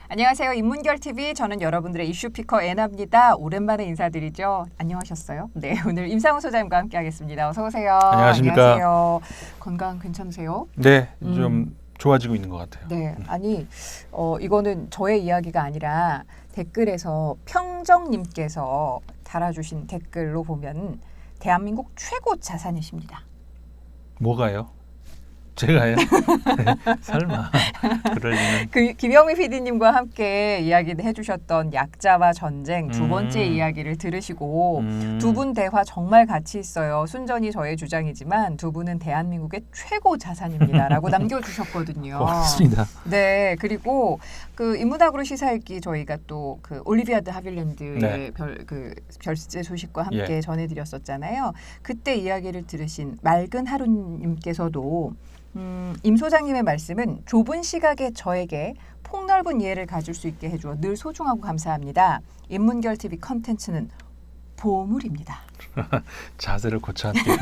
안녕하세요. 인문결TV 저는 여러분들의 이슈피커 애나입니다. 오랜만에 인사드리죠. 안녕하셨어요? 네, 오늘 임상훈 소장님과 함께하겠습니다. 어서 오세요. 안녕하십니까. 안녕하세요. 건강 괜찮으세요? 네, 좀 좋아지고 있는 것 같아요. 네, 아니 이거는 저의 이야기가 아니라 댓글에서 평정님께서 달아주신 댓글로 보면 대한민국 최고 자산이십니다. 뭐가요? 제가요? 설마 그럴 리는. 김영미 PD님과 함께 이야기를 해주셨던 약자와 전쟁 두 번째 이야기를 들으시고 두 분 대화 정말 가치 있어요. 순전히 저의 주장이지만 두 분은 대한민국의 최고 자산입니다라고 남겨주셨거든요. 고맙습니다. 네, 그리고 그 인문학으로 시사읽기 저희가 또 그 올리비아드 하빌랜드의 네. 별세 소식과 함께 예. 전해드렸었잖아요. 그때 이야기를 들으신 맑은 하루님께서도 임 소장님의 말씀은 좁은 시각의 저에게 폭넓은 이해를 가질 수 있게 해주어 늘 소중하고 감사합니다. 인문결TV 컨텐츠는 보물입니다. 자세를 고쳐할게요.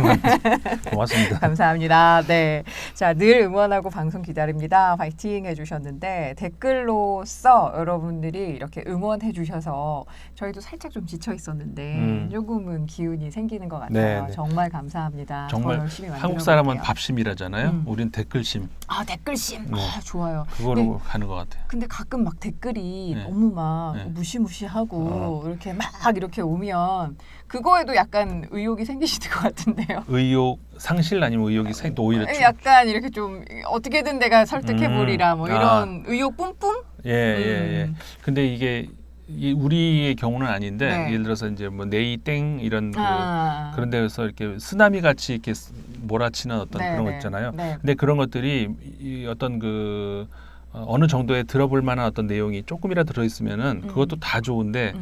고맙습니다. 감사합니다. 네, 자, 늘 응원하고 방송 기다립니다. 파이팅 해주셨는데 댓글로써 여러분들이 이렇게 응원해 주셔서 저희도 살짝 좀 지쳐 있었는데 조금은 기운이 생기는 것 같아요. 네, 네. 정말 감사합니다. 정말 더 열심히 한국 사람은 만들어볼게요. 밥심이라잖아요. 우린 댓글심. 아, 댓글심. 네. 아, 좋아요. 그거로 네. 가는 것 같아요. 근데 가끔 막 댓글이 네. 너무 막 네. 무시무시하고 이렇게 막 이렇게 오면 그거에도 약간 의욕이 생기시는 것 같은데요. 의욕 상실 아니면 의욕이 오히려 약간 이렇게 좀 어떻게든 내가 설득해보리라 뭐 이런 의욕 뿜뿜? 예. 근데 이게 우리의 경우는 아닌데 네. 예를 들어서 이제 뭐 네이땡 이런 그런 네. 데서 이렇게 쓰나미 같이 이렇게 몰아치는 어떤 네, 그런 거 네. 있잖아요. 네. 근데 그런 것들이 이 어떤 그 어느 정도에 들어볼 만한 어떤 내용이 조금이라도 들어있으면은 그것도 다 좋은데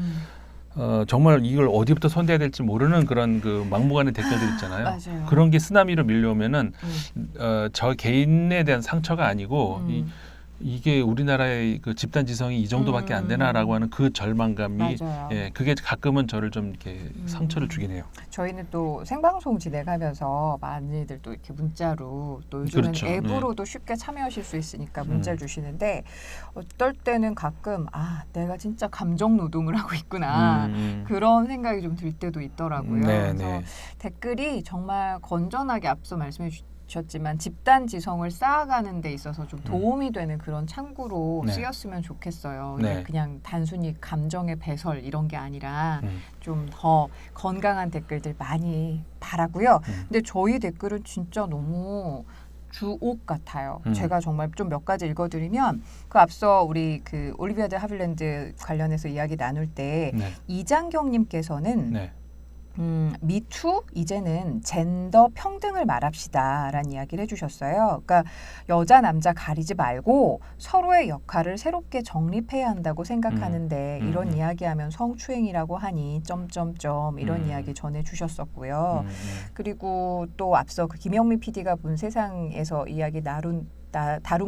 정말 이걸 어디부터 손대야 될지 모르는 그런 그 막무가내 댓글들 있잖아요. 맞아요. 그런 게 쓰나미로 밀려오면은 저 개인에 대한 상처가 아니고 이게 우리나라의 그 집단 지성이 이 정도밖에 안 되나라고 하는 그 절망감이 맞아요. 예, 그게 가끔은 저를 좀 이렇게 상처를 주긴 해요. 저희는 또 생방송 진행하면서 많이들 또 이렇게 문자로 또 요즘은 그렇죠. 앱으로도 쉽게 참여하실 수 있으니까 문자를 주시는데 어떨 때는 가끔 내가 진짜 감정 노동을 하고 있구나 그런 생각이 좀 들 때도 있더라고요. 네, 그래서 네. 댓글이 정말 건전하게 앞서 말씀해 주셨지만 집단 지성을 쌓아가는 데 있어서 좀 도움이 되는 그런 창구로 네. 쓰였으면 좋겠어요. 네. 그냥 단순히 감정의 배설 이런 게 아니라 좀 더 건강한 댓글들 많이 바라고요. 근데 저희 댓글은 진짜 너무 주옥 같아요. 제가 정말 좀 몇 가지 읽어드리면 그 앞서 우리 그 올리비아드 하빌랜드 관련해서 이야기 나눌 때 네. 이장경님께서는 네. 미투 이제는 젠더 평등을 말합시다라는 이야기를 해주셨어요. 그러니까 여자 남자 가리지 말고 서로의 역할을 새롭게 정립해야 한다고 생각하는데 이런 이야기하면 성추행이라고 하니 점점점 이런 이야기 전해주셨었고요. 그리고 또 앞서 그 김영미 PD가 본 세상에서 이야기 다룬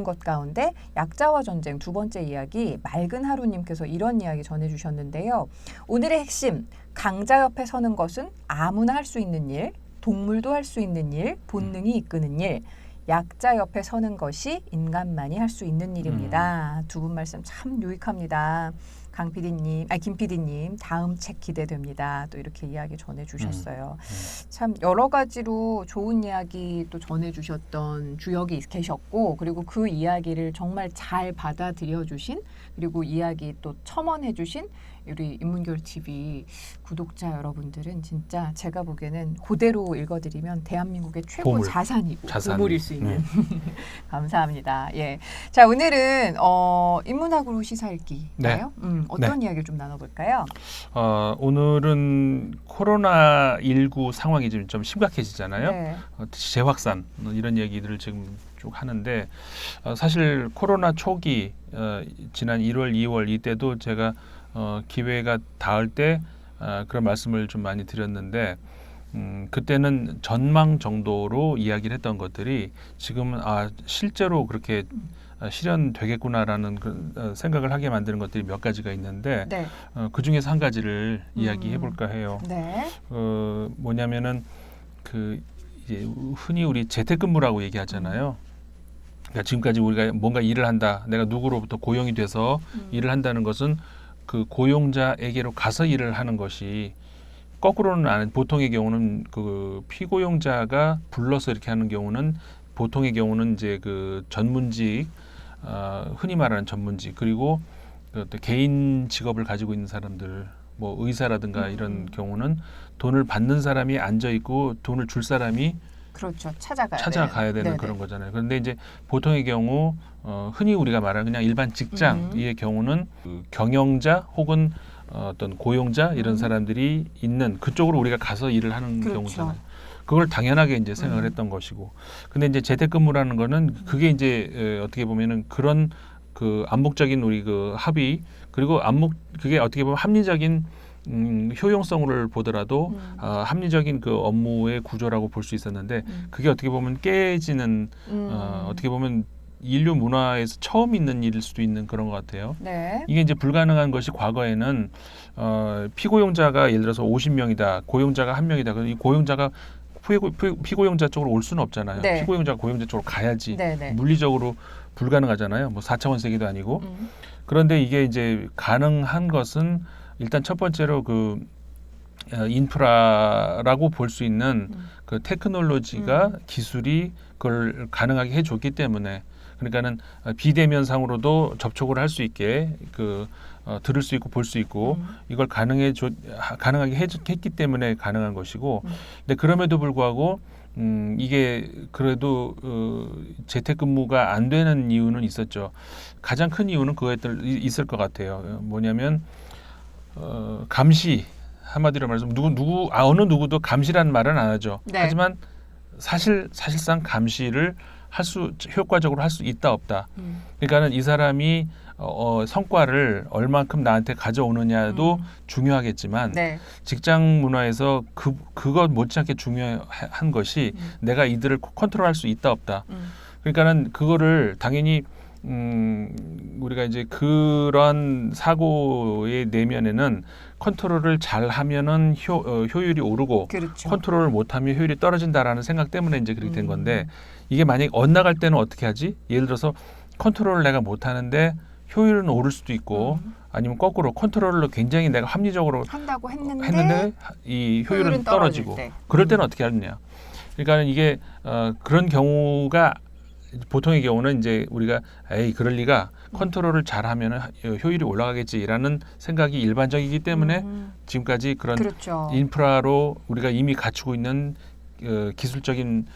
것 가운데 약자와 전쟁 두 번째 이야기 맑은 하루님께서 이런 이야기 전해주셨는데요. 오늘의 핵심 강자 옆에 서는 것은 아무나 할 수 있는 일, 동물도 할 수 있는 일, 본능이 이끄는 일. 약자 옆에 서는 것이 인간만이 할 수 있는 일입니다. 두 분 말씀 참 유익합니다. 김 PD님 다음 책 기대됩니다. 또 이렇게 이야기 전해주셨어요. 참 여러 가지로 좋은 이야기 또 전해주셨던 주역이 계셨고 그리고 그 이야기를 정말 잘 받아들여주신 그리고 이야기 또 첨언해주신 우리 인문결TV 구독자 여러분들은 진짜 제가 보기에는 그대로 읽어드리면 대한민국의 최고 보물. 자산이고 자산. 보물일 수 있는 감사합니다. 예, 자 오늘은 인문학으로 시사읽기인가요? 어떤 이야기를 좀 나눠볼까요? 오늘은 코로나19 상황이 좀 심각해지잖아요. 네. 재확산 이런 얘기들을 지금 쭉 하는데 사실 코로나 초기 지난 1월, 2월 이때도 제가 기회가 닿을 때 그런 말씀을 좀 많이 드렸는데 그때는 전망 정도로 이야기를 했던 것들이 지금은 실제로 그렇게 실현되겠구나라는 생각을 하게 만드는 것들이 몇 가지가 있는데 네. 그 중에서 한 가지를 이야기해 볼까 해요. 네. 뭐냐면은 그 이제 흔히 우리 재택근무라고 얘기하잖아요. 그러니까 지금까지 우리가 뭔가 일을 한다, 내가 누구로부터 고용이 돼서 일을 한다는 것은 그 고용자에게로 가서 일을 하는 것이 거꾸로는 안, 보통의 경우는 그 피고용자가 불러서 이렇게 하는 경우는 보통의 경우는 이제 그 전문직, 흔히 말하는 전문직, 그리고 그 개인 직업을 가지고 있는 사람들, 뭐 의사라든가 이런 경우는 돈을 받는 사람이 앉아 있고 돈을 줄 사람이 그렇죠. 찾아가야 되는 네네. 그런 거잖아요. 그런데 이제 보통의 경우 흔히 우리가 말하는 그냥 일반 직장의 경우는 그 경영자 혹은 어떤 고용자 이런 사람들이 있는 그쪽으로 우리가 가서 일을 하는 그렇죠. 경우잖아요. 그걸 당연하게 이제 생각을 했던 것이고, 근데 이제 재택근무라는 거는 그게 이제 어떻게 보면은 그런 그 암묵적인 우리 그 합의, 그리고 그게 어떻게 보면 합리적인 효용성을 보더라도 합리적인 그 업무의 구조라고 볼 수 있었는데 그게 어떻게 보면 깨지는 어떻게 보면 인류 문화에서 처음 있는 일일 수도 있는 그런 것 같아요. 네. 이게 이제 불가능한 것이 과거에는 피고용자가 예를 들어서 50명이다, 고용자가 1명이다. 그럼 이 고용자가 피고용자 쪽으로 올 수는 없잖아요. 네. 피고용자가 고용자 쪽으로 가야지. 네네. 물리적으로 불가능하잖아요. 뭐 4차원 세계도 아니고. 그런데 이게 이제 가능한 것은 일단 첫 번째로 그 인프라라고 볼 수 있는 그 테크놀로지가 기술이 그걸 가능하게 해줬기 때문에, 그러니까는 비대면상으로도 접촉을 할 수 있게 들을 수 있고 볼 수 있고 이걸 가능하게 했기 때문에 가능한 것이고, 근데 그럼에도 불구하고 이게 그래도 재택근무가 안 되는 이유는 있었죠. 가장 큰 이유는 그거에 있을 것 같아요. 뭐냐면 감시, 한마디로 말해서 어느 누구도 감시라는 말은 안 하죠. 네. 하지만 사실상 감시를 효과적으로 할 수 있다 없다. 그러니까는 이 사람이 성과를 얼만큼 나한테 가져오느냐도 중요하겠지만 네. 직장 문화에서 그것 못지않게 중요한 것이 내가 이들을 컨트롤할 수 있다 없다. 그러니까는 그거를 당연히 우리가 이제 그런 사고의 내면에는 컨트롤을 잘 하면은 효율이 오르고 그렇죠. 컨트롤을 못하면 효율이 떨어진다라는 생각 때문에 이제 그렇게 된 건데, 이게 만약 엇나갈 때는 어떻게 하지? 예를 들어서 컨트롤을 내가 못하는데 효율은 오를 수도 있고, 아니면 거꾸로 컨트롤을 굉장히 내가 합리적으로 한다고 했는데 이 효율은 떨어지고, 때. 그럴 때는 어떻게 하느냐? 그러니까 이게 그런 경우가 보통의 경우는 이제 우리가 그럴 리가, 컨트롤을 잘하면 효율이 올라가겠지라는 생각이 일반적이기 때문에 지금까지 그런 그렇죠. 인프라로 우리가 이미 갖추고 있는 기술적인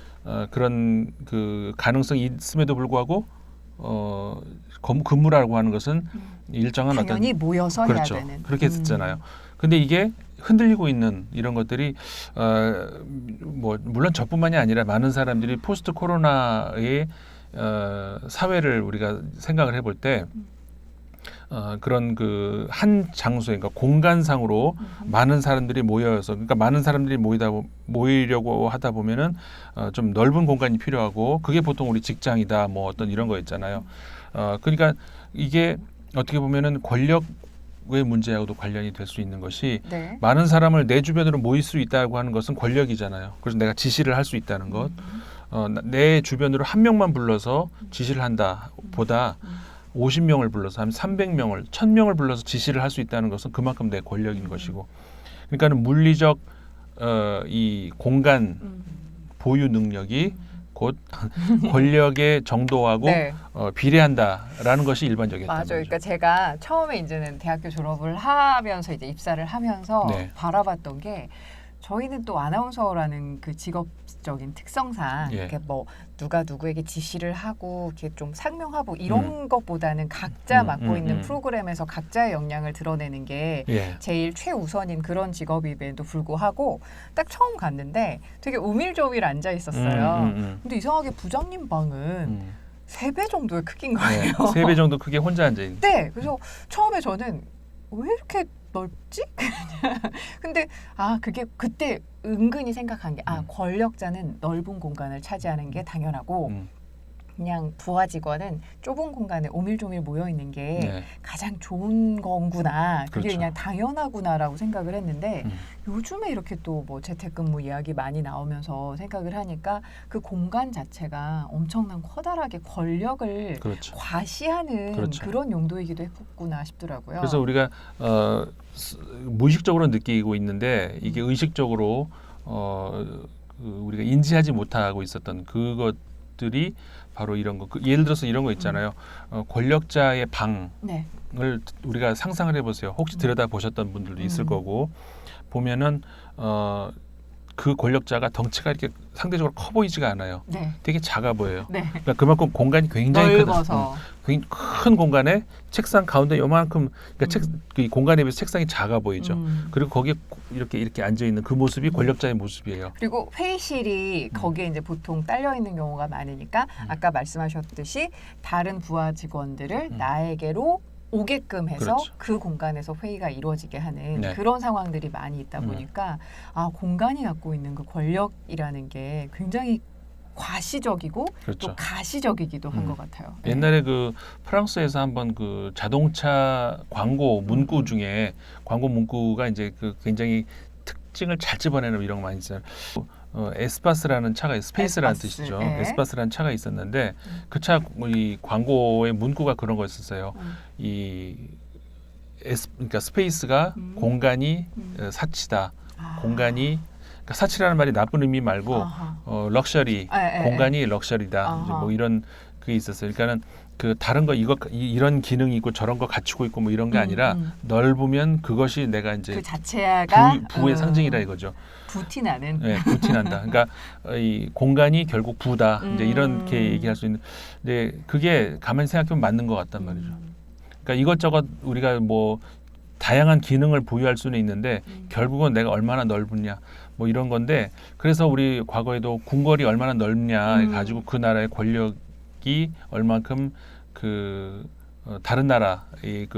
그런 그 가능성이 있음에도 불구하고 근무라고 하는 것은 일정한 당연히 어떤 모여서 그렇죠. 해야 되는. 그렇게 했잖아요. 근데 이게 흔들리고 있는 이런 것들이 뭐 물론 저뿐만이 아니라 많은 사람들이 포스트 코로나의 사회를 우리가 생각을 해볼 때 그런 그 한 장소에, 그러니까 공간상으로 많은 사람들이 모여서, 그러니까 많은 사람들이 모이려고 하다 보면은 좀 넓은 공간이 필요하고, 그게 보통 우리 직장이다 뭐 어떤 이런 거 있잖아요. 그러니까 이게 어떻게 보면은 권력의 문제하고도 관련이 될 수 있는 것이, 네. 많은 사람을 내 주변으로 모일 수 있다고 하는 것은 권력이잖아요. 그래서 내가 지시를 할 수 있다는 것. 내 주변으로 한 명만 불러서 지시를 한다 보다 50명을 불러서 한 300명을 1000명을 불러서 지시를 할 수 있다는 것은 그만큼 내 권력인 것이고, 그러니까는 물리적 이 공간 보유 능력이 곧 권력의 정도하고 네. 비례한다라는 것이 일반적이었단 맞아요. 말이죠. 그러니까 제가 처음에 이제는 대학교 졸업을 하면서 이제 입사를 하면서 네. 바라봤던 게, 저희는 또 아나운서라는 그 직업적인 특성상 예. 이렇게 뭐 누가 누구에게 지시를 하고 이렇게 좀 상명하고 이런 것보다는 각자 맡고 있는 프로그램에서 각자의 역량을 드러내는 게 예. 제일 최우선인 그런 직업임에도 불구하고 딱 처음 갔는데 되게 우밀조밀 앉아 있었어요. 근데 이상하게 부장님 방은 3배 정도의 크기인 거예요. 네. 3배 정도 크게 혼자 앉아 있는. 네, 그래서 처음에 저는 왜 이렇게 넓지? 근데 그게 그때 은근히 생각한 게 권력자는 넓은 공간을 차지하는 게 당연하고 그냥 부하 직원은 좁은 공간에 오밀조밀 모여 있는 게 네. 가장 좋은 건구나. 그게 그렇죠. 그냥 당연하구나라고 생각을 했는데 음. 요즘에 이렇게 또 뭐 재택근무 이야기 많이 나오면서 생각을 하니까 그 공간 자체가 엄청난 커다랗게 권력을 그렇죠. 과시하는 그렇죠. 그런 용도이기도 했구나 싶더라고요. 그래서 우리가 무의식적으로 느끼고 있는데 이게 의식적으로 우리가 인지하지 못하고 있었던 그것들이 바로 이런 거. 예를 들어서 이런 거 있잖아요. 권력자의 방을 네. 우리가 상상을 해보세요. 혹시 들여다 보셨던 분들도 있을 거고 보면은 그 권력자가 덩치가 이렇게 상대적으로 커 보이지가 않아요. 네. 되게 작아 보여요. 네. 그러니까 그만큼 공간이 굉장히 넓어서. 굉장히 큰 공간에 책상 가운데 요만큼 그러니까 그 공간에 비해서 책상이 작아 보이죠. 그리고 거기에 이렇게 앉아 있는 그 모습이 권력자의 모습이에요. 그리고 회의실이 거기에 이제 보통 딸려 있는 경우가 많으니까 아까 말씀하셨듯이 다른 부하 직원들을 나에게로 오게끔 해서 그렇죠. 그 공간에서 회의가 이루어지게 하는 네. 그런 상황들이 많이 있다 보니까 아 공간이 갖고 있는 그 권력이라는 게 굉장히 과시적이고 그렇죠. 또 가시적이기도 한 것 같아요. 네. 옛날에 그 프랑스에서 한번 그 자동차 광고 문구 중에 광고 문구가 이제 그 굉장히 특징을 잘 집어내는 이런 거 많이 있어요. 에스파스라는 차가 스페이스라는 에스파스, 뜻이죠. 네. 에스파스라는 차가 있었는데 그 차 이 광고의 문구가 그런 거였었어요. 그러니까 스페이스가 공간이 사치다. 공간이 그러니까 사치라는 말이 나쁜 의미 말고 아하. 럭셔리 공간이 럭셔리다. 이제 뭐 이런 그게 있었어요. 그러니까는 그 다른 거 이런 기능이 있고 저런 거 갖추고 있고 뭐 이런 게 아니라 넓으면 그것이 내가 이제 그 자체가 부의 상징이라 이거죠. 부티 나는. 네, 부티 난다. 그러니까 이 공간이 결국 부다. 이제 이렇게 얘기할 수 있는. 근데 그게 가만히 생각해보면 맞는 것 같단 말이죠. 그러니까 이것저것 우리가 뭐 다양한 기능을 부여할 수는 있는데 결국은 내가 얼마나 넓으냐 뭐 이런 건데 그래서 우리 과거에도 궁궐이 얼마나 넓냐 가지고 그 나라의 권력이 얼만큼 그 다른 나라의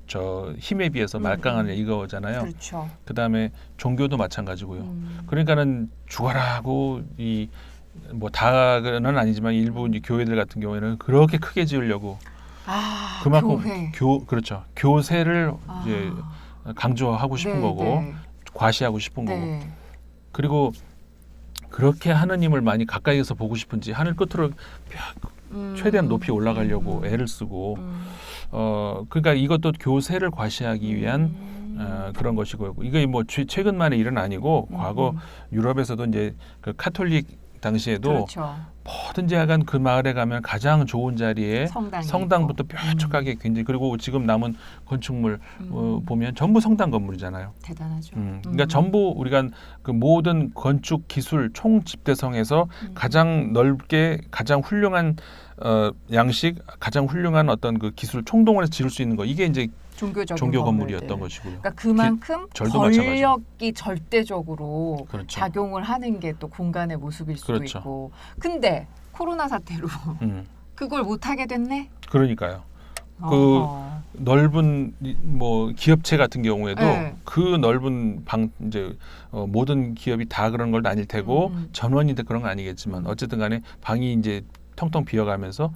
저 힘에 비해서 말강하느냐 이거잖아요. 그렇죠. 그다음에 종교도 마찬가지고요. 그러니까는 죽어라고 이 뭐 다는 아니지만 일부 이제 교회들 같은 경우에는 그렇게 크게 지으려고 그만큼 교회. 그렇죠. 교세를 이제 강조하고 싶은 거고 네. 과시하고 싶은 거고 네. 그리고 그렇게 하느님을 많이 가까이에서 보고 싶은지 하늘 끝으로 최대한 높이 올라가려고 애를 쓰고 그러니까 이것도 교세를 과시하기 위한 그런 것이고요. 이게 뭐 최근만의 일은 아니고 과거 유럽에서도 이제 그 카톨릭 당시에도 그렇죠. 뭐든지 약간 그 마을에 가면 가장 좋은 자리에 성당이 성당부터 뾰족하게 굉장히 그리고 지금 남은 건축물 보면 전부 성당 건물이잖아요. 대단하죠. 그러니까 전부 우리가 그 모든 건축 기술 총 집대성에서 가장 넓게 가장 훌륭한 양식, 가장 훌륭한 어떤 그 기술 총동원해서 지을 수 있는 거 이게 이제 종교적인 종교 건물들. 건물이었던 것이고요. 그러니까 그만큼 절도 권력이 절대적으로 그렇죠. 작용을 하는 게 또 공간의 모습일 수도 그렇죠. 있고. 근데 코로나 사태로 그걸 못 하게 됐네. 그러니까요. 어허. 넓은 뭐 기업체 같은 경우에도 네. 그 넓은 방 이제 모든 기업이 다 그런 건 아닐 테고 전원이 다 그런 건 아니겠지만 어쨌든 간에 방이 이제 텅텅 비어가면서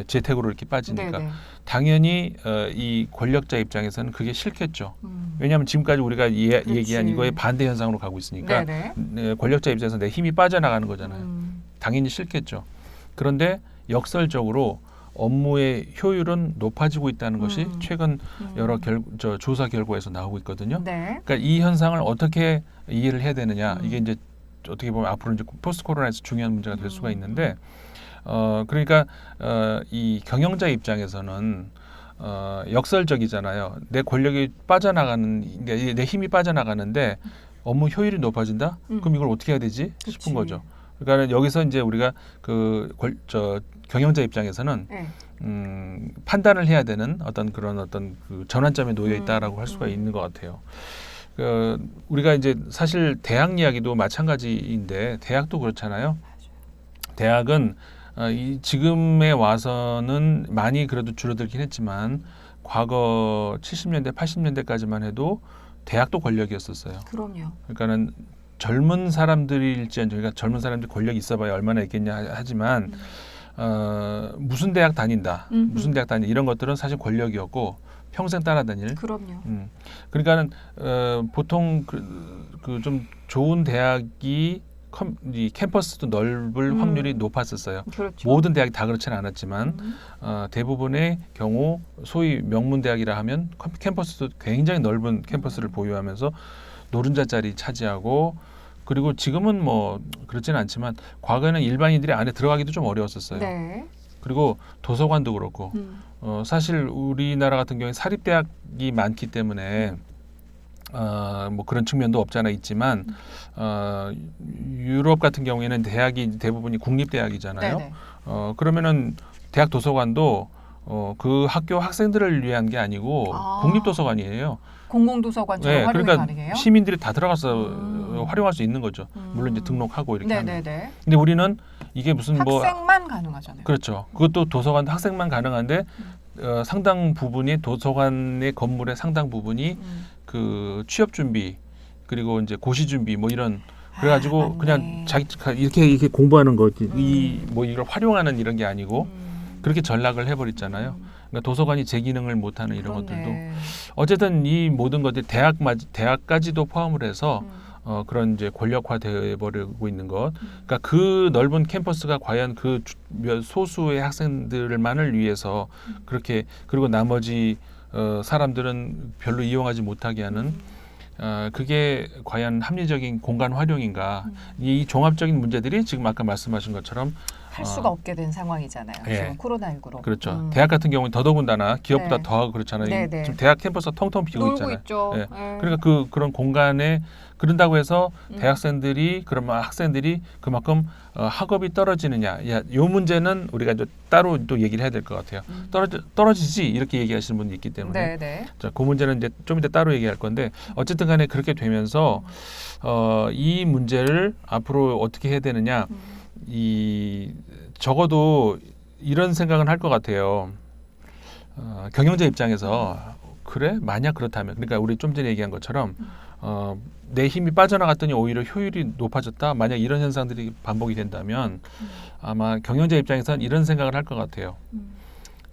재택으로 이렇게 빠지니까 네네. 당연히 이 권력자 입장에서는 그게 싫겠죠. 왜냐하면 지금까지 우리가 얘기한 이거의 반대 현상으로 가고 있으니까 네네. 권력자 입장에서 내 힘이 빠져나가는 거잖아요. 당연히 싫겠죠. 그런데 역설적으로 업무의 효율은 높아지고 있다는 것이 최근 여러 조사 결과에서 나오고 있거든요. 네. 그러니까 이 현상을 어떻게 이해를 해야 되느냐 이게 이제 어떻게 보면 앞으로 이제 포스트 코로나에서 중요한 문제가 될 수가 있는데 그러니까 이 경영자 입장에서는 역설적이잖아요. 내 권력이 빠져나가는 그러니까 내 힘이 빠져나가는데 업무 효율이 높아진다? 그럼 이걸 어떻게 해야 되지? 싶은 그치. 거죠. 그러니까 여기서 이제 우리가 경영자 입장에서는 네. 판단을 해야 되는 어떤 그런 어떤 그 전환점에 놓여 있다라고 할 수가 있는 것 같아요. 우리가 이제 사실 대학 이야기도 마찬가지인데 대학도 그렇잖아요. 대학은 이 지금에 와서는 많이 그래도 줄어들긴 했지만 과거 70년대, 80년대까지만 해도 대학도 권력이었었어요. 그럼요. 그러니까는 젊은 사람들일지언정 그러니까 젊은 사람들이 권력이 있어봐야 얼마나 있겠냐 하지만 무슨 대학 다닌다, 무슨 대학 다닌다 이런 것들은 사실 권력이었고 평생 따라다닐. 그럼요. 그러니까는 보통 그 좀 좋은 대학이 이 캠퍼스도 넓을 확률이 높았었어요. 그렇죠. 모든 대학이 다 그렇지는 않았지만 대부분의 경우 소위 명문 대학이라 하면 캠퍼스도 굉장히 넓은 캠퍼스를 보유하면서 노른자 자리 차지하고 그리고 지금은 뭐 그렇지는 않지만 과거에는 일반인들이 안에 들어가기도 좀 어려웠었어요. 네. 그리고 도서관도 그렇고 사실 우리나라 같은 경우에 사립대학이 많기 때문에 뭐 그런 측면도 없잖아 있지만 유럽 같은 경우에는 대학이 대부분이 국립대학이잖아요. 네네. 그러면은 대학 도서관도 그 학교 학생들을 위한 게 아니고 국립도서관이에요. 공공도서관처럼 네, 활용이 그러니까 가능해요? 시민들이 다 들어가서 활용할 수 있는 거죠. 물론 이제 등록하고 이렇게 하면. 네네네. 근데 우리는 이게 무슨 뭐 학생만 가능하잖아요. 그렇죠. 그것도 도서관 학생만 가능한데 상당 부분이 도서관의 건물의 상당 부분이 그 취업 준비 그리고 이제 고시 준비 뭐 이런 그래가지고 맞네. 그냥 자기 이렇게 공부하는 거지 이 뭐 이걸 활용하는 이런 게 아니고 그렇게 전락을 해버렸잖아요. 그러니까 도서관이 제 기능을 못하는 이런 것들도 어쨌든 이 모든 것들이 대학까지도 포함을 해서 그런 이제 권력화되어 버리고 있는 것. 그러니까 그 넓은 캠퍼스가 과연 그 소수의 학생들만을 위해서 그렇게 그리고 나머지 사람들은 별로 이용하지 못하게 하는 그게 과연 합리적인 공간 활용인가? 이 종합적인 문제들이 지금 아까 말씀하신 것처럼 할 수가 없게 된 상황이잖아요. 예. 지금 코로나19로. 그렇죠. 대학 같은 경우는 더더군다나 기업보다 네. 더하고 그렇잖아요. 네네. 지금 대학 캠퍼스가 텅텅 비고 놀고 있잖아요. 있죠. 예. 예. 그러니까 그런 공간에 그런다고 해서 대학생들이 그러면 학생들이 그만큼 학업이 떨어지느냐? 요 문제는 우리가 이제 따로 또 얘기를 해야 될 것 같아요. 떨어지지 이렇게 얘기하시는 분이 있기 때문에 네네. 자, 그 문제는 이제 좀 이따 따로 얘기할 건데 어쨌든간에 그렇게 되면서 이 문제를 앞으로 어떻게 해야 되느냐? 이 적어도 이런 생각은 할 것 같아요. 경영자 입장에서 그래 만약 그렇다면 그러니까 우리 좀 전에 얘기한 것처럼 내 힘이 빠져나갔더니 오히려 효율이 높아졌다. 만약 이런 현상들이 반복이 된다면 아마 경영자 입장에서는 이런 생각을 할 것 같아요.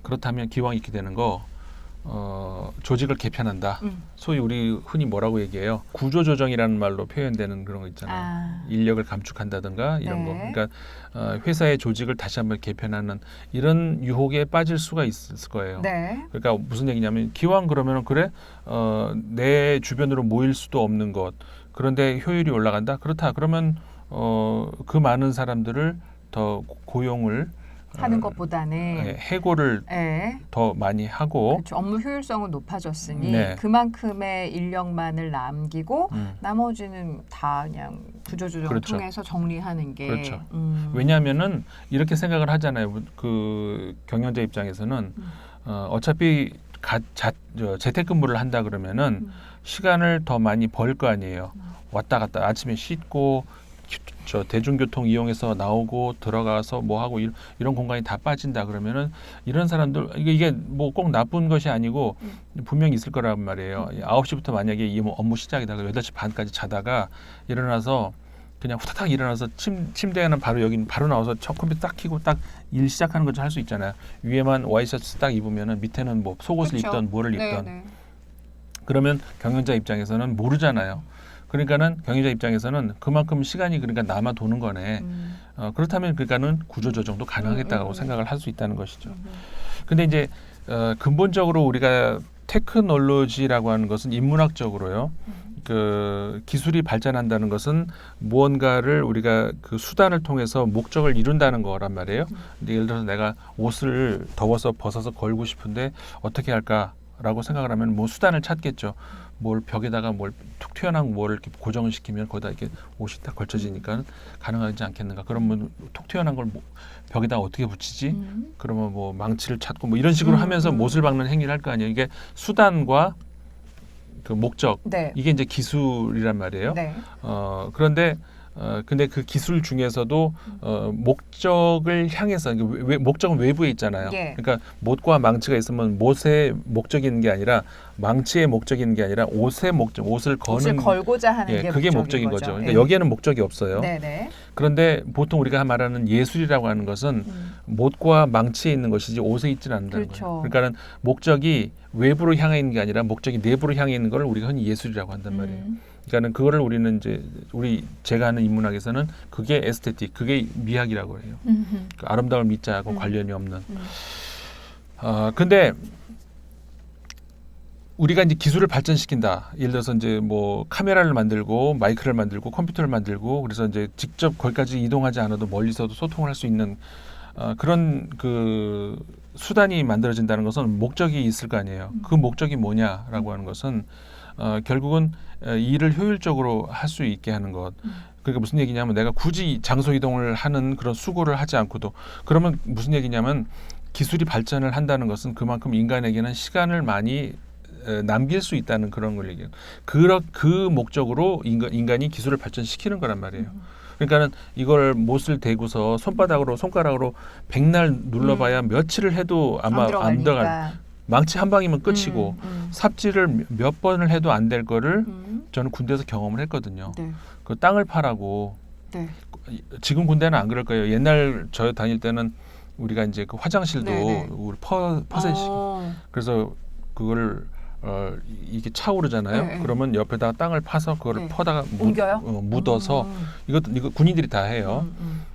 그렇다면 기왕 이렇게 되는 거 조직을 개편한다. 소위 우리 흔히 뭐라고 얘기해요? 구조조정이라는 말로 표현되는 그런 거 있잖아요. 인력을 감축한다든가 이런 거. 그러니까 회사의 조직을 다시 한번 개편하는 이런 유혹에 빠질 수가 있을 거예요. 네. 그러니까 무슨 얘기냐면 기왕 그러면은 그래 내 주변으로 모일 수도 없는 것 그런데 효율이 올라간다. 그렇다. 그러면 그 많은 사람들을 더 고용을 하는 것보다는 해고를 더 많이 하고 그렇죠. 업무 효율성은 높아졌으니 네. 그만큼의 인력만을 남기고 나머지는 다 그냥 구조조정을 그렇죠. 통해서 정리하는 게 그렇죠. 왜냐하면은 이렇게 생각을 하잖아요. 그 경영자 입장에서는 어차피 재택근무를 한다 그러면은 시간을 더 많이 벌 거 아니에요. 왔다 갔다 아침에 씻고 저 대중교통 이용해서 나오고 들어가서 뭐 하고 이런 공간이 다 빠진다 그러면은 이런 사람들 이게 뭐 꼭 나쁜 것이 아니고 분명히 있을 거란 말이에요. 9시부터 만약에 이 업무 시작이다. 8시 반까지 자다가 일어나서 그냥 후다닥 일어나서 침대에는 바로 여기 바로 나와서 첫 컴퓨터 딱 켜고 딱 일 시작하는 것도 할 수 있잖아요. 위에만 와이셔츠 딱 입으면은 밑에는 뭐 속옷을 그렇죠. 입던 뭐를 입던 네네. 그러면 경영자 입장에서는 모르잖아요. 그러니까는 경영자 입장에서는 그만큼 시간이 그러니까 남아 도는 거네. 그렇다면 그러니까는 구조조정도 가능하겠다고 생각을 할 수 있다는 것이죠. 근데 이제 근본적으로 우리가 테크놀로지라고 하는 것은 인문학적으로요. 그 기술이 발전한다는 것은 무언가를 우리가 그 수단을 통해서 목적을 이룬다는 거란 말이에요. 근데 예를 들어서 내가 옷을 더워서 벗어서 걸고 싶은데 어떻게 할까라고 생각을 하면 뭐 수단을 찾겠죠. 뭘 벽에다가 뭘 툭 튀어나온 뭐를 이렇게 고정을 시키면 거기다 이렇게 옷이 딱 걸쳐지니까 가능하지 않겠는가? 그러면 툭 튀어나온 걸 벽에다 어떻게 붙이지? 그러면 뭐 망치를 찾고 뭐 이런 식으로 하면서 못을 박는 행위를 할 거 아니에요. 이게 수단과 그 목적 네. 이게 이제 기술이란 말이에요. 네. 그런데 근데 그 기술 중에서도 목적을 향해서 목적은 외부에 있잖아요. 예. 그러니까 못과 망치가 있으면 못의 목적이 있는 게 아니라 망치의 목적이 있는 게 아니라 옷의 목적, 옷을 옷을 거는 걸고자 하는 예, 게 그게 목적인 거죠. 그러니까 여기에는 목적이 없어요. 네네. 그런데 보통 우리가 말하는 예술이라고 하는 것은 못과 망치에 있는 것이지 옷에 있지는 않는다는 그렇죠. 거예요. 그러니까는 목적이 외부로 향해 있는 게 아니라 목적이 내부로 향해 있는 걸 우리가 흔히 예술이라고 한단 말이에요. 그러니까는 그거를 우리는 이제 제가 하는 인문학에서는 그게 에스테틱, 그게 미학이라고 해요. 그 아름다움을 미자하고 관련이 없는. 근데 우리가 이제 기술을 발전시킨다. 예를 들어서 이제 뭐 카메라를 만들고 마이크를 만들고 컴퓨터를 만들고 그래서 이제 직접 거기까지 이동하지 않아도 멀리서도 소통을 할 수 있는 그런 그 수단이 만들어진다는 것은 목적이 있을 거 아니에요. 그 목적이 뭐냐라고 하는 것은 결국은 일을 효율적으로 할 수 있게 하는 것. 그러니까 무슨 얘기냐면 내가 굳이 장소 이동을 하는 그런 수고를 하지 않고도 그러면 무슨 얘기냐면 기술이 발전을 한다는 것은 그만큼 인간에게는 시간을 많이 남길 수 있다는 그런 걸 얘기해요. 그 목적으로 인간이 기술을 발전시키는 거란 말이에요. 그러니까는 이걸 못을 대고서 손가락으로 백날 눌러봐야 며칠을 해도 아마 안 들어갈. 망치 한 방이면 끝이고 삽질을 몇 번을 해도 안 될 거를 저는 군대에서 경험을 했거든요. 네. 그 땅을 파라고. 네. 지금 군대는 안 그럴 거예요. 옛날 저 다닐 때는 우리가 이제 그 화장실도 네네. 우리 퍼셋 그래서 그걸 이게 차오르잖아요. 네. 그러면 옆에다가 땅을 파서 그거를 네. 퍼다가 옮겨요? 묻어서 이거 군인들이 다 해요.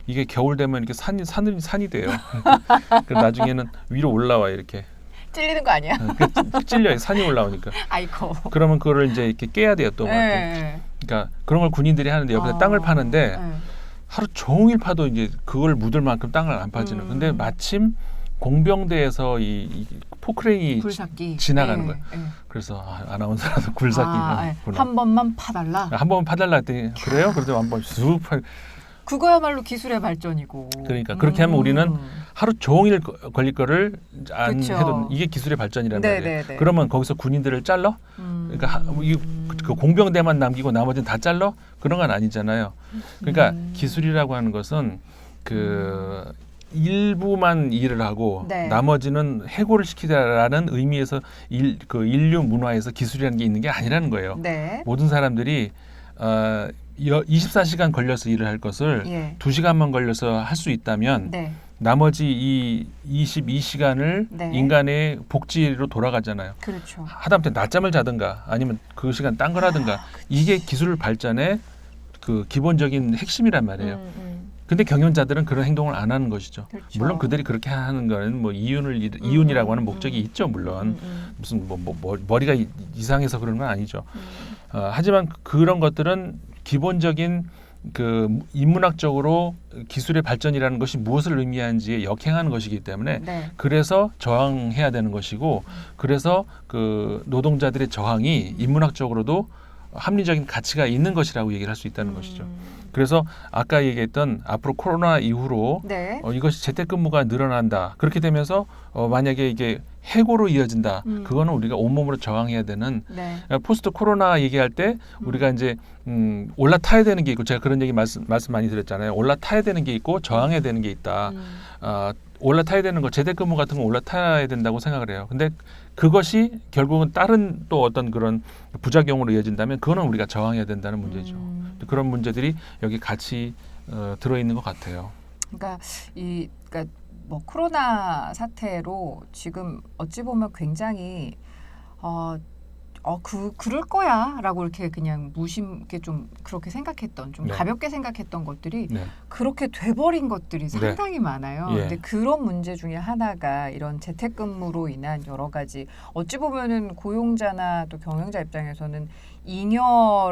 이게 겨울 되면 이렇게 산이 돼요. 그 나중에는 위로 올라와 이렇게. 찔리는 거 아니야? 찔려요. 산이 올라오니까. 아이고. 그러면 그거를 이제 이렇게 깨야 돼요. 또. 네. 그러니까 그런 걸 군인들이 하는데 옆에서 땅을 파는데 하루 종일 파도 이제 그걸 묻을 만큼 땅을 안 파지는. 근데 마침 공병대에서 이 포크레인이 굴삭기 지나가는 거예요. 그래서 아나운서라서 굴삭기 한 번만 파달라. 한 번만 파달라 했더니 그래요? 그래서 한 번 쑥 파. 그거야말로 기술의 발전이고. 그러니까 그렇게 하면 우리는 하루 종일 걸릴 거를 안 그쵸. 해도 이게 기술의 발전이란 말이에요. 네네네. 그러면 거기서 군인들을 잘라? 그러니까 그 공병대만 남기고 나머지는 다 잘라? 그런 건 아니잖아요. 그러니까 기술이라고 하는 것은 그 일부만 일을 하고 네. 나머지는 해고를 시키다라는 의미에서 그 인류 문화에서 기술이라는 게 있는 게 아니라는 거예요. 네. 모든 사람들이 24시간 걸려서 일을 할 것을 예. 2시간만 걸려서 할 수 있다면 네. 나머지 이 22시간을 네. 인간의 복지로 돌아가잖아요. 그렇죠. 하다못해 낮잠을 자든가 아니면 그 시간 딴 걸 하든가 이게 기술 발전의 그 기본적인 핵심이란 말이에요. 근데 경영자들은 그런 행동을 안 하는 것이죠. 그렇죠. 물론 그들이 그렇게 하는 거는 뭐 이윤이라고 하는 목적이 있죠. 물론 무슨 머리가 이상해서 그런 건 아니죠. 하지만 그런 것들은 기본적인 그 인문학적으로 기술의 발전이라는 것이 무엇을 의미하는지에 역행하는 것이기 때문에 네. 그래서 저항해야 되는 것이고 그래서 그 노동자들의 저항이 인문학적으로도 합리적인 가치가 있는 것이라고 얘기를 할 수 있다는 것이죠. 그래서 아까 얘기했던 앞으로 코로나 이후로 네. 이것이 재택근무가 늘어난다. 그렇게 되면서 만약에 이게 해고로 이어진다. 그거는 우리가 온몸으로 저항해야 되는 네. 포스트 코로나 얘기할 때 우리가 이제 올라타야 되는 게 있고 제가 그런 얘기 말씀 많이 드렸잖아요. 올라타야 되는 게 있고 저항해야 되는 게 있다. 올라타야 되는 거 재택근무 같은 거 올라타야 된다고 생각을 해요. 근데 그것이 결국은 다른 또 어떤 그런 부작용으로 이어진다면 그거는 우리가 저항해야 된다는 문제죠. 그런 문제들이 여기 같이 들어있는 것 같아요. 그러니까 그러니까 뭐 코로나 사태로 지금 어찌 보면 굉장히 그럴 거야라고 이렇게 그냥 무심하게 좀 그렇게 생각했던 좀 네. 가볍게 생각했던 것들이 네. 그렇게 돼버린 것들이 상당히 많아요. 예. 근데 그런 문제 중에 하나가 이런 재택근무로 인한 여러 가지 어찌 보면은 고용자나 또 경영자 입장에서는 잉여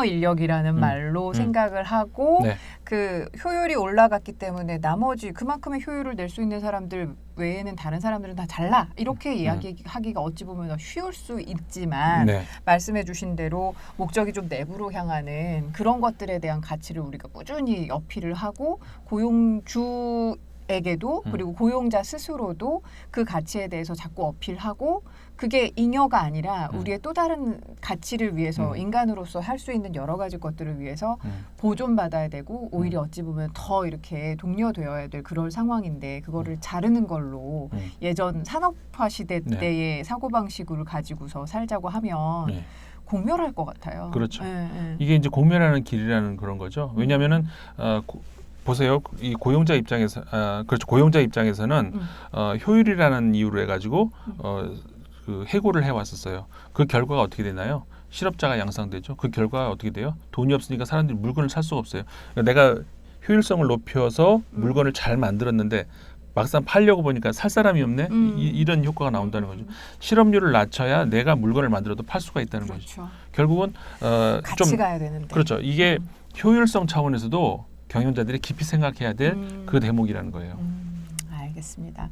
인력이라는 말로 생각을 하고 네. 그 효율이 올라갔기 때문에 나머지 그만큼의 효율을 낼 수 있는 사람들 외에는 다른 사람들은 다 잘나 이렇게 이야기하기가 어찌 보면 쉬울 수 있지만 네. 말씀해주신 대로 목적이 좀 내부로 향하는 그런 것들에 대한 가치를 우리가 꾸준히 어필을 하고 고용주 에게도 그리고 고용자 스스로도 그 가치에 대해서 자꾸 어필하고 그게 잉여가 아니라 우리의 또 다른 가치를 위해서 인간으로서 할 수 있는 여러 가지 것들을 위해서 보존받아야 되고 오히려 어찌 보면 더 이렇게 독려되어야 될 그럴 상황인데 그거를 자르는 걸로 예전 산업화 시대 때의 사고방식을 가지고서 살자고 하면 네. 공멸할 것 같아요. 그렇죠. 네. 이게 이제 공멸하는 길이라는 그런 거죠. 왜냐하면은 보세요. 이 고용자 입장에서 그렇죠. 고용자 입장에서는 효율이라는 이유로 해가지고 그 해고를 해왔었어요. 그 결과가 어떻게 되나요? 실업자가 양상되죠. 그 결과가 어떻게 돼요? 돈이 없으니까 사람들이 물건을 살 수가 없어요. 그러니까 내가 효율성을 높여서 물건을 잘 만들었는데 막상 팔려고 보니까 살 사람이 없네. 이런 효과가 나온다는 거죠. 실업률을 낮춰야 내가 물건을 만들어도 팔 수가 있다는 그렇죠. 거죠. 결국은 같이 좀 가야 되는데. 그렇죠. 이게 효율성 차원에서도 경영자들이 깊이 생각해야 될 그 대목이라는 거예요. 알겠습니다.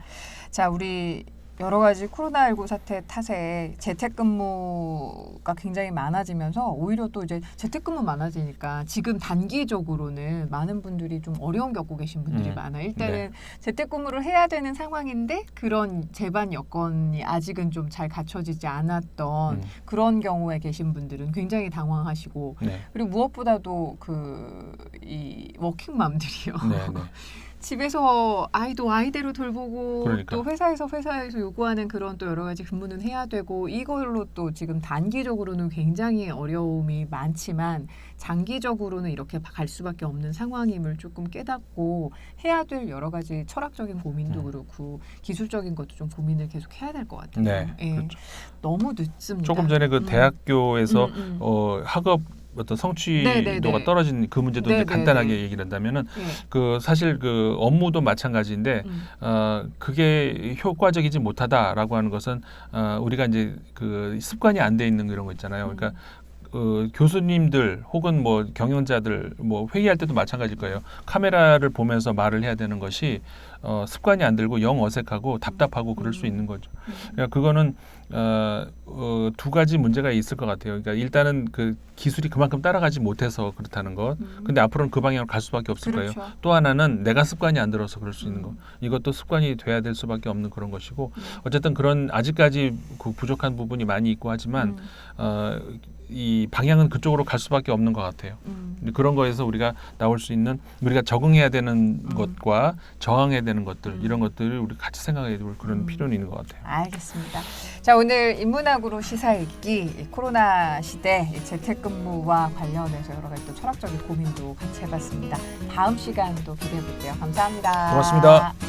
자, 우리 여러 가지 코로나19 사태 탓에 재택근무가 굉장히 많아지면서 오히려 또 이제 재택근무 많아지니까 지금 단기적으로는 많은 분들이 좀 어려움 겪고 계신 분들이 많아요. 일단은 재택근무를 해야 되는 상황인데 그런 제반 여건이 아직은 좀 잘 갖춰지지 않았던 그런 경우에 계신 분들은 굉장히 당황하시고 그리고 무엇보다도 이 워킹맘들이요. 집에서 아이도 아이대로 돌보고 그러니까. 또 회사에서 요구하는 그런 또 여러 가지 근무는 해야 되고 이걸로 또 지금 단기적으로는 굉장히 어려움이 많지만 장기적으로는 이렇게 갈 수밖에 없는 상황임을 조금 깨닫고 해야 될 여러 가지 철학적인 고민도 그렇고 기술적인 것도 좀 고민을 계속 해야 될 것 같아요. 네, 예. 그렇죠. 너무 늦습니다. 조금 전에 그 대학교에서 학업 어떤 성취도가 떨어진 그 문제도 이제 간단하게 얘기를 한다면은 그 사실 그 업무도 마찬가지인데 그게 효과적이지 못하다라고 하는 것은 우리가 이제 그 습관이 안 돼 있는 그런 거 있잖아요. 그러니까 교수님들 혹은 뭐 경영자들 뭐 회의할 때도 마찬가지일 거예요. 카메라를 보면서 말을 해야 되는 것이 습관이 안 들고 영 어색하고 답답하고 그럴 수 있는 거죠. 그러니까 그거는 두 가지 문제가 있을 것 같아요. 그러니까 일단은 그 기술이 그만큼 따라가지 못해서 그렇다는 것. 근데 앞으로는 그 방향으로 갈 수밖에 없을 거예요. 또 하나는 내가 습관이 안 들어서 그럴 수 있는 것. 이것도 습관이 돼야 될 수밖에 없는 그런 것이고 어쨌든 그런 아직까지 그 부족한 부분이 많이 있고 하지만 이 방향은 그쪽으로 갈 수밖에 없는 것 같아요. 그런 거에서 우리가 나올 수 있는 우리가 적응해야 되는 것과 저항해야 되는 것들 이런 것들을 우리 같이 생각해야 될 그런 필요는 있는 것 같아요. 알겠습니다. 자, 오늘 인문학으로 시사읽기 코로나 시대 재택근무와 관련해서 여러 가지 또 철학적인 고민도 같이 해봤습니다. 다음 시간도 기대해 볼게요. 감사합니다. 고맙습니다.